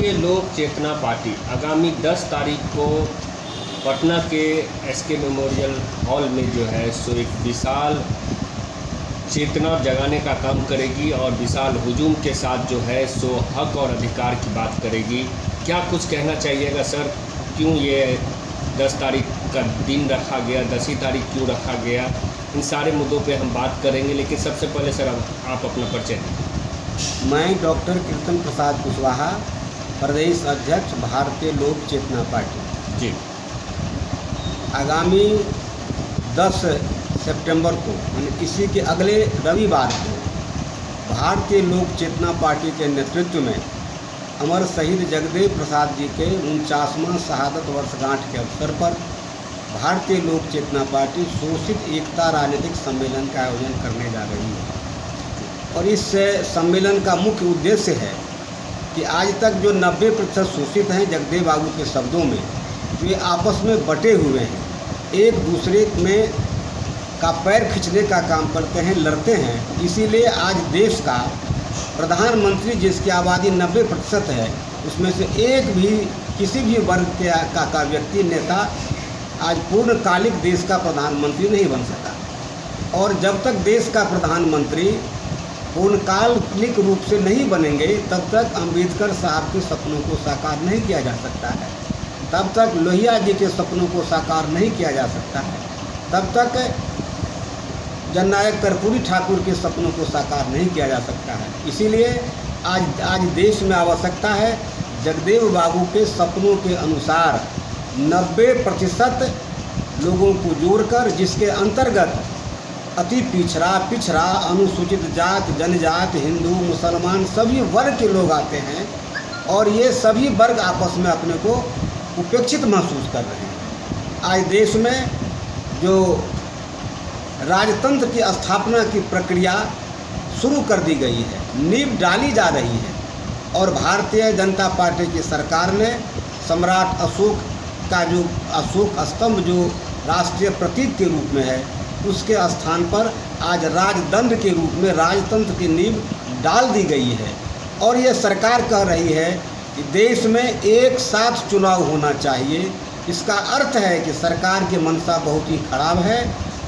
भारतीय लोक चेतना पार्टी आगामी 10 तारीख को पटना के एसके मेमोरियल हॉल में जो है सो एक विशाल चेतना जगाने का काम करेगी और विशाल हुजूम के साथ जो है सो हक और अधिकार की बात करेगी। क्या कुछ कहना चाहिएगा सर, क्यों ये 10 तारीख का दिन रखा गया, 10 ही तारीख क्यों रखा गया, इन सारे मुद्दों पे हम बात करेंगे। लेकिन सबसे पहले सर आप अपना परिचय दें। मैं डॉक्टर कीर्तन प्रसाद कुशवाहा, प्रदेश अध्यक्ष भारतीय लोक चेतना पार्टी। जी, आगामी 10 सितंबर को यानी इसी के अगले रविवार को भारतीय लोक चेतना पार्टी के नेतृत्व में अमर शहीद जगदेव प्रसाद जी के 49वां शहादत वर्षगांठ के अवसर पर भारतीय लोक चेतना पार्टी शोषित एकता राजनीतिक सम्मेलन का आयोजन करने जा रही है। और इस सम्मेलन का मुख्य उद्देश्य है कि आज तक जो 90% शोषित हैं, जगदेव बाबू के शब्दों में, वे आपस में बटे हुए हैं, एक दूसरे में का पैर खींचने का काम करते हैं, लड़ते हैं। इसीलिए आज देश का प्रधानमंत्री, जिसकी आबादी 90% है, उसमें से एक भी किसी भी वर्ग का व्यक्ति, नेता आज पूर्णकालिक देश का प्रधानमंत्री नहीं बन सका। और जब तक देश का प्रधानमंत्री पूर्णकालिक रूप से नहीं बनेंगे, तब तक अंबेडकर साहब के सपनों को साकार नहीं किया जा सकता है, तब तक लोहिया जी के सपनों को साकार नहीं किया जा सकता है, तब तक जननायक कर्पूरी ठाकुर के सपनों को साकार नहीं किया जा सकता है। इसीलिए आज देश में आवश्यकता है जगदेव बाबू के सपनों के अनुसार 90% लोगों को जोड़कर, जिसके अंतर्गत अति पिछड़ा, अनुसूचित जात, जनजाति, हिंदू, मुसलमान, सभी वर्ग के लोग आते हैं और ये सभी वर्ग आपस में अपने को उपेक्षित महसूस कर रहे हैं। आज देश में जो राजतंत्र की स्थापना की प्रक्रिया शुरू कर दी गई है, नींव डाली जा रही है और भारतीय जनता पार्टी की सरकार ने सम्राट अशोक का जो अशोक स्तंभ जो राष्ट्रीय प्रतीक के रूप में है, उसके स्थान पर आज राजदंड के रूप में राजतंत्र की नींव डाल दी गई है। और ये सरकार कह रही है कि देश में एक साथ चुनाव होना चाहिए। इसका अर्थ है कि सरकार की मंशा बहुत ही खराब है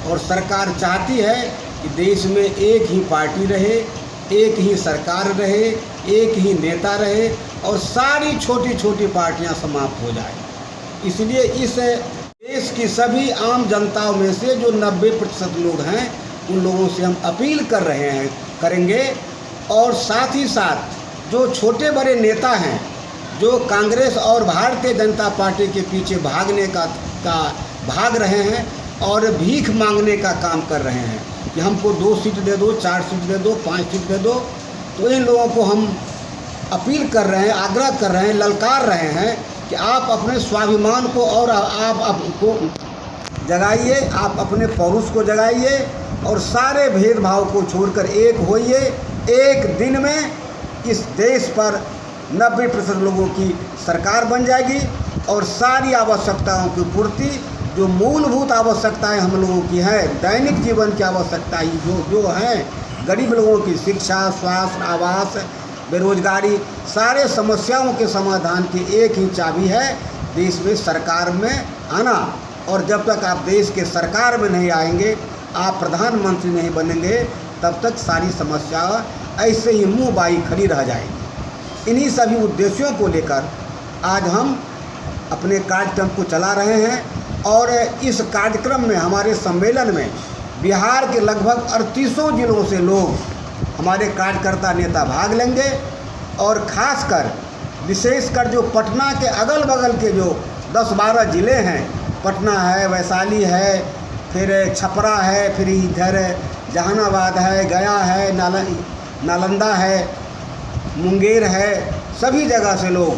और सरकार चाहती है कि देश में एक ही पार्टी रहे, एक ही सरकार रहे, एक ही नेता रहे और सारी छोटी छोटी पार्टियां समाप्त हो जाए। इसलिए इस देश की सभी आम जनताओं में से जो 90% लोग हैं, उन लोगों से हम अपील करेंगे और साथ ही साथ जो छोटे बड़े नेता हैं, जो कांग्रेस और भारतीय जनता पार्टी के पीछे भाग रहे हैं और भीख मांगने का काम कर रहे हैं कि हमको 2 सीट दे दो, 4 सीट दे दो, 5 सीट दे दो, तो इन लोगों को हम अपील कर रहे हैं, आग्रह कर रहे हैं, ललकार रहे हैं कि आप अपने स्वाभिमान को और आप आपको जगाइए, आप अपने पौरुष को जगाइए और सारे भेदभाव को छोड़कर एक होइए। एक दिन में इस देश पर 90% लोगों की सरकार बन जाएगी और सारी आवश्यकताओं की पूर्ति, जो मूलभूत आवश्यकताएं हम लोगों की हैं, दैनिक जीवन की आवश्यकताएं जो हैं, गरीब लोगों की शिक्षा, स्वास्थ्य, आवास, बेरोजगारी, सारे समस्याओं के समाधान की एक ही चाबी है देश में सरकार में आना। और जब तक आप देश के सरकार में नहीं आएंगे, आप प्रधानमंत्री नहीं बनेंगे, तब तक सारी समस्या ऐसे ही मुँह बाई खड़ी रह जाएगी। इन्हीं सभी उद्देश्यों को लेकर आज हम अपने कार्यक्रम को चला रहे हैं और इस कार्यक्रम में, हमारे सम्मेलन में बिहार के लगभग 38 जिलों से लोग, हमारे कार्यकर्ता नेता भाग लेंगे और ख़ासकर विशेषकर जो पटना के अगल बगल के जो 10-12 ज़िले हैं, पटना है, वैशाली है, फिर छपरा है, फिर इधर जहानाबाद है, गया है, नालंदा है, मुंगेर है, सभी जगह से लोग,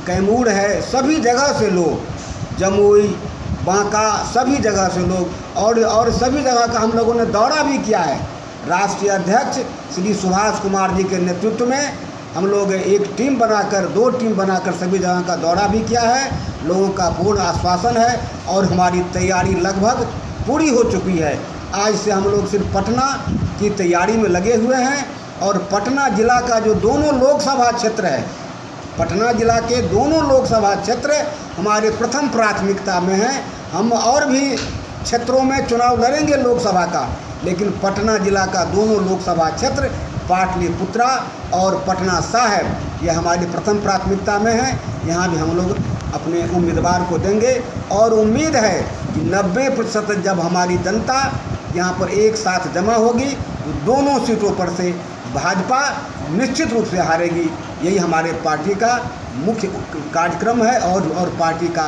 कैमूर है, सभी जगह से लोग, जमुई, बांका, सभी जगह से लोग और सभी जगह का हम लोगों ने दौरा भी किया है। राष्ट्रीय अध्यक्ष श्री सुभाष कुमार जी के नेतृत्व में हम लोग एक टीम बनाकर, 2 टीम बनाकर सभी जगह का दौरा भी किया है। लोगों का पूर्ण आश्वासन है और हमारी तैयारी लगभग पूरी हो चुकी है। आज से हम लोग सिर्फ पटना की तैयारी में लगे हुए हैं और पटना जिला का जो दोनों लोकसभा क्षेत्र है, पटना जिला के दोनों लोकसभा क्षेत्र हमारे प्रथम प्राथमिकता में हैं। हम और भी क्षेत्रों में चुनाव लड़ेंगे लोकसभा का, लेकिन पटना जिला का दोनों लोकसभा क्षेत्र पाटलिपुत्रा और पटना साहिब ये हमारी प्रथम प्राथमिकता में है। यहाँ भी हम लोग अपने उम्मीदवार को देंगे और उम्मीद है कि 90% जब हमारी जनता यहाँ पर एक साथ जमा होगी तो दोनों सीटों पर से भाजपा निश्चित रूप से हारेगी। यही हमारे पार्टी का मुख्य कार्यक्रम है और पार्टी का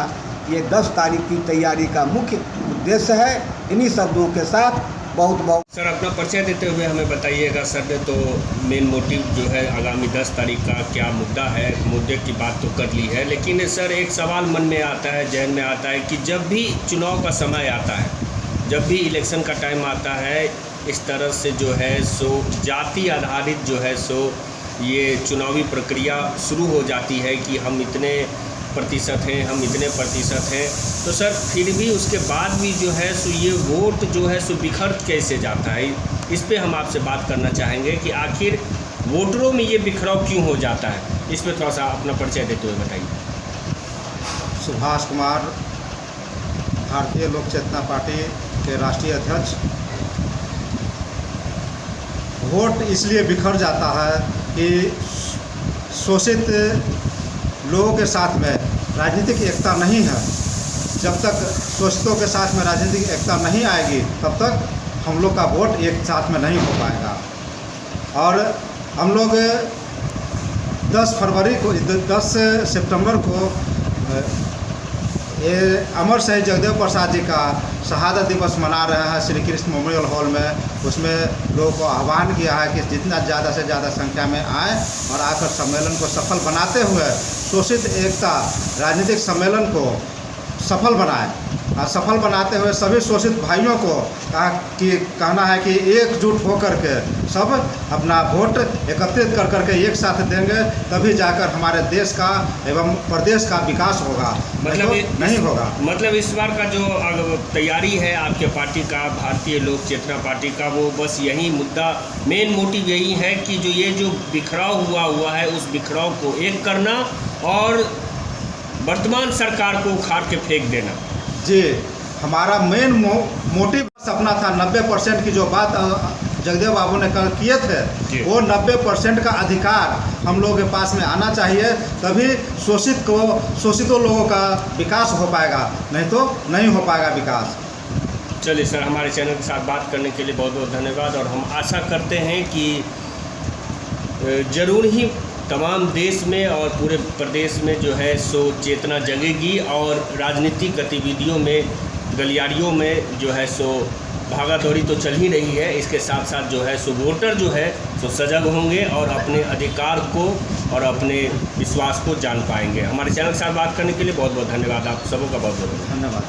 ये 10 तारीख की तैयारी का मुख्य उद्देश्य है। इन्हीं शब्दों के साथ बहुत बहुत सर, अपना परिचय देते हुए हमें बताइएगा। सर ने तो मेन मोटिव जो है आगामी 10 तारीख का क्या मुद्दा है, मुद्दे की बात तो कर ली है, लेकिन सर एक सवाल मन में आता है, जहन में आता है कि जब भी चुनाव का समय आता है, जब भी इलेक्शन का टाइम आता है, इस तरह से जो है सो जाति आधारित जो है सो ये चुनावी प्रक्रिया शुरू हो जाती है कि हम इतने प्रतिशत हैं, हम इतने प्रतिशत हैं। तो सर फिर भी उसके बाद भी जो है सो ये वोट जो है सो बिखर कैसे जाता है, इस पे हम आपसे बात करना चाहेंगे कि आखिर वोटरों में ये बिखराव क्यों हो जाता है। इस पे थोड़ा सा अपना परिचय देते हुए बताइए। सुभाष कुमार, भारतीय लोक चेतना पार्टी के राष्ट्रीय अध्यक्ष। वोट इसलिए बिखर जाता है कि शोषित लोगों के साथ में राजनीतिक एकता नहीं है। जब तक शोषितों के साथ में राजनीतिक एकता नहीं आएगी तब तक हम लोग का वोट एक साथ में नहीं हो पाएगा। और हम लोग 10 सितंबर को ये अमर शहीद जगदेव प्रसाद जी का शहादत दिवस मना रहे हैं श्री कृष्ण मेमोरियल हॉल में। उसमें लोगों को आह्वान किया है कि जितना ज़्यादा से ज़्यादा संख्या में आए और आकर सम्मेलन को सफल बनाते हुए शोषित एकता राजनीतिक सम्मेलन को सफल बनाएं। और सफल बनाते हुए सभी शोषित भाइयों को कहना है कि एकजुट होकर के सब अपना वोट एकत्रित कर करके एक साथ देंगे, तभी जाकर हमारे देश का एवं प्रदेश का विकास होगा, मतलब तो नहीं होगा। मतलब इस बार का जो तैयारी है आपके पार्टी का, भारतीय लोक चेतना पार्टी का, वो बस यही मुद्दा, मेन मोटिव यही है कि जो बिखराव हुआ है उस बिखराव को एक करना और वर्तमान सरकार को उखाड़ के फेंक देना। जी, हमारा मेन मोटिव सपना था 90% की जो बात जगदेव बाबू ने कल किए थे, वो 90% का अधिकार हम लोगों के पास में आना चाहिए, तभी शोषितों लोगों का विकास हो पाएगा, नहीं तो नहीं हो पाएगा विकास। चलिए सर, हमारे चैनल के साथ बात करने के लिए बहुत बहुत धन्यवाद। और हम आशा करते हैं कि ज़रूर ही तमाम देश में और पूरे प्रदेश में जो है सो चेतना जगेगी और राजनीतिक गतिविधियों में, गलियारियों में जो है सो भागा दौड़ी तो चल ही रही है, इसके साथ साथ जो है सो वोटर जो है सो सजग होंगे और अपने अधिकार को और अपने विश्वास को जान पाएंगे। हमारे चैनल के साथ बात करने के लिए बहुत बहुत धन्यवाद। आप सबों का बहुत बहुत धन्यवाद।